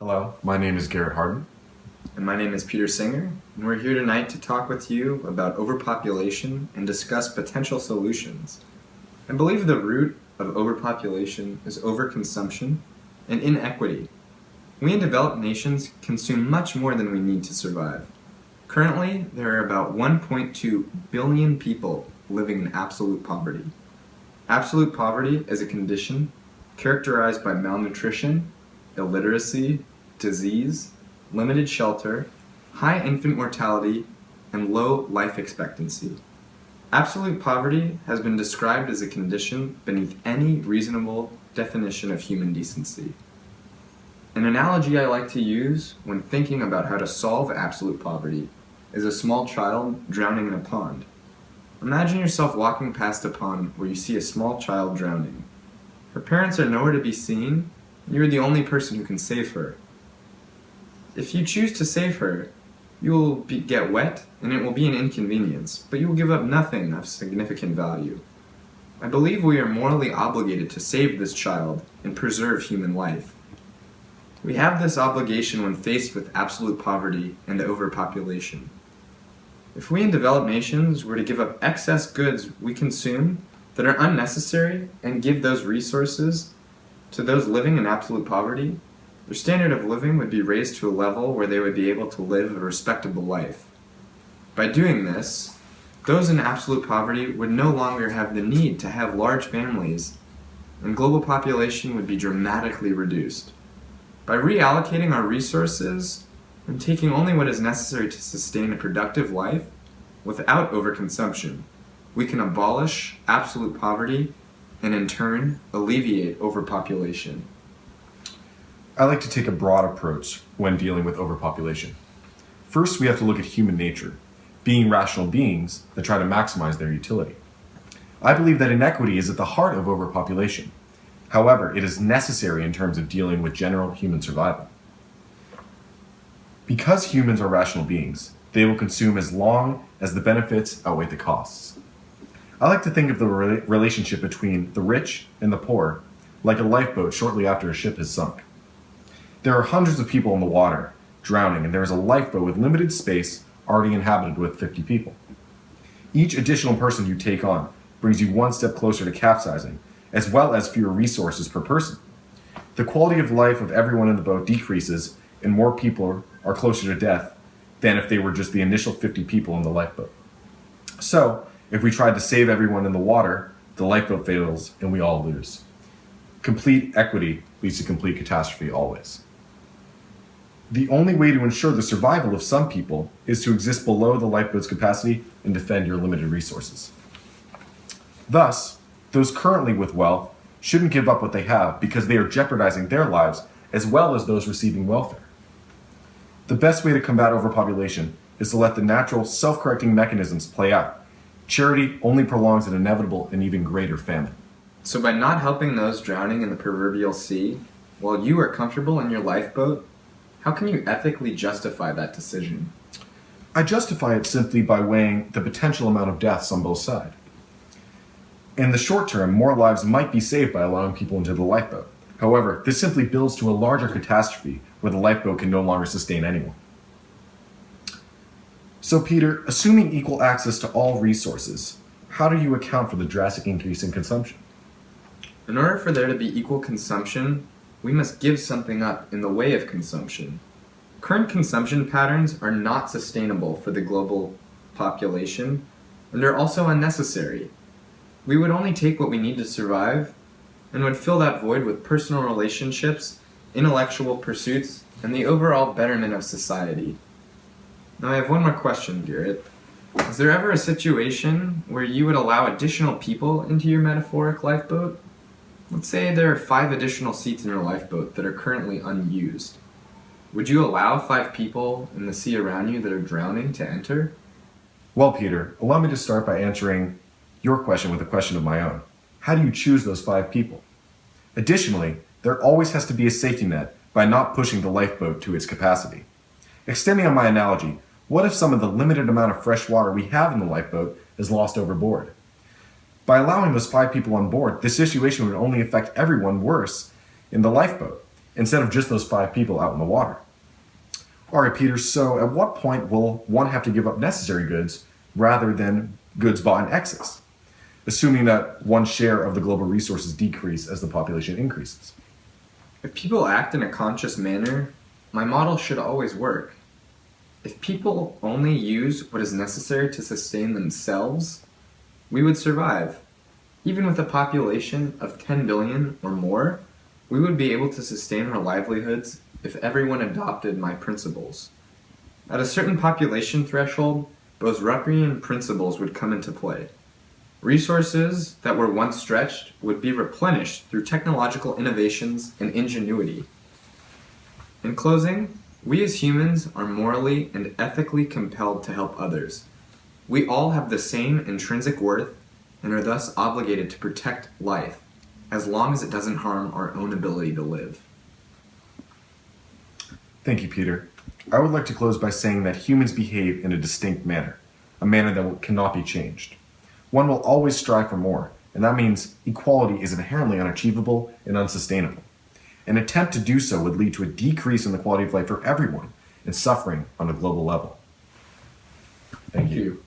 Hello, my name is Garrett Hardin. And my name is Peter Singer, and we're here tonight to talk with you about overpopulation and discuss potential solutions. I believe the root of overpopulation is overconsumption and inequity. We in developed nations consume much more than we need to survive. Currently, there are about 1.2 billion people living in absolute poverty. Absolute poverty is a condition characterized by malnutrition, illiteracy, disease, limited shelter, high infant mortality, and low life expectancy. Absolute poverty has been described as a condition beneath any reasonable definition of human decency. An analogy I like to use when thinking about how to solve absolute poverty is a small child drowning in a pond. Imagine yourself walking past a pond where you see a small child drowning. Her parents are nowhere to be seen, and you're the only person who can save her. If you choose to save her, you will get wet and it will be an inconvenience, but you will give up nothing of significant value. I believe we are morally obligated to save this child and preserve human life. We have this obligation when faced with absolute poverty and overpopulation. If we in developed nations were to give up excess goods we consume that are unnecessary and give those resources to those living in absolute poverty, their standard of living would be raised to a level where they would be able to live a respectable life. By doing this, those in absolute poverty would no longer have the need to have large families, and global population would be dramatically reduced. By reallocating our resources and taking only what is necessary to sustain a productive life without overconsumption, we can abolish absolute poverty and in turn alleviate overpopulation. I like to take a broad approach when dealing with overpopulation. First, we have to look at human nature, being rational beings that try to maximize their utility. I believe that inequity is at the heart of overpopulation. However, it is necessary in terms of dealing with general human survival. Because humans are rational beings, they will consume as long as the benefits outweigh the costs. I like to think of the relationship between the rich and the poor like a lifeboat shortly after a ship has sunk. There are hundreds of people in the water, drowning, and there is a lifeboat with limited space already inhabited with 50 people. Each additional person you take on brings you one step closer to capsizing, as well as fewer resources per person. The quality of life of everyone in the boat decreases, and more people are closer to death than if they were just the initial 50 people in the lifeboat. So, if we tried to save everyone in the water, the lifeboat fails and we all lose. Complete equity leads to complete catastrophe always. The only way to ensure the survival of some people is to exist below the lifeboat's capacity and defend your limited resources. Thus, those currently with wealth shouldn't give up what they have because they are jeopardizing their lives as well as those receiving welfare. The best way to combat overpopulation is to let the natural self-correcting mechanisms play out. Charity only prolongs an inevitable and even greater famine. So by not helping those drowning in the proverbial sea, while you are comfortable in your lifeboat, how can you ethically justify that decision? I justify it simply by weighing the potential amount of deaths on both sides. In the short term, more lives might be saved by allowing people into the lifeboat. However, this simply builds to a larger catastrophe where the lifeboat can no longer sustain anyone. So Peter, assuming equal access to all resources, how do you account for the drastic increase in consumption? In order for there to be equal consumption, we must give something up in the way of consumption. Current consumption patterns are not sustainable for the global population, and are also unnecessary. We would only take what we need to survive, and would fill that void with personal relationships, intellectual pursuits, and the overall betterment of society. Now I have one more question, Garrett. Is there ever a situation where you would allow additional people into your metaphoric lifeboat? Let's say there are 5 additional seats in your lifeboat that are currently unused. Would you allow 5 people in the sea around you that are drowning to enter? Well, Peter, allow me to start by answering your question with a question of my own. How do you choose those 5 people? Additionally, there always has to be a safety net by not pushing the lifeboat to its capacity. Extending on my analogy, what if some of the limited amount of fresh water we have in the lifeboat is lost overboard? By allowing those 5 people on board, this situation would only affect everyone worse in the lifeboat. instead of just those 5 people out in the water. All right, Peter, so at what point will one have to give up necessary goods rather than goods bought in excess, assuming that one share of the global resources decrease as the population increases? If people act in a conscious manner, my model should always work. If people only use what is necessary to sustain themselves, we would survive. Even with a population of 10 billion or more, we would be able to sustain our livelihoods if everyone adopted my principles. At a certain population threshold, Bosrupian principles would come into play. Resources that were once stretched would be replenished through technological innovations and ingenuity. In closing, we as humans are morally and ethically compelled to help others. We all have the same intrinsic worth and are thus obligated to protect life, as long as it doesn't harm our own ability to live. Thank you, Peter. I would like to close by saying that humans behave in a distinct manner, a manner that cannot be changed. One will always strive for more, and that means equality is inherently unachievable and unsustainable. An attempt to do so would lead to a decrease in the quality of life for everyone and suffering on a global level. Thank you.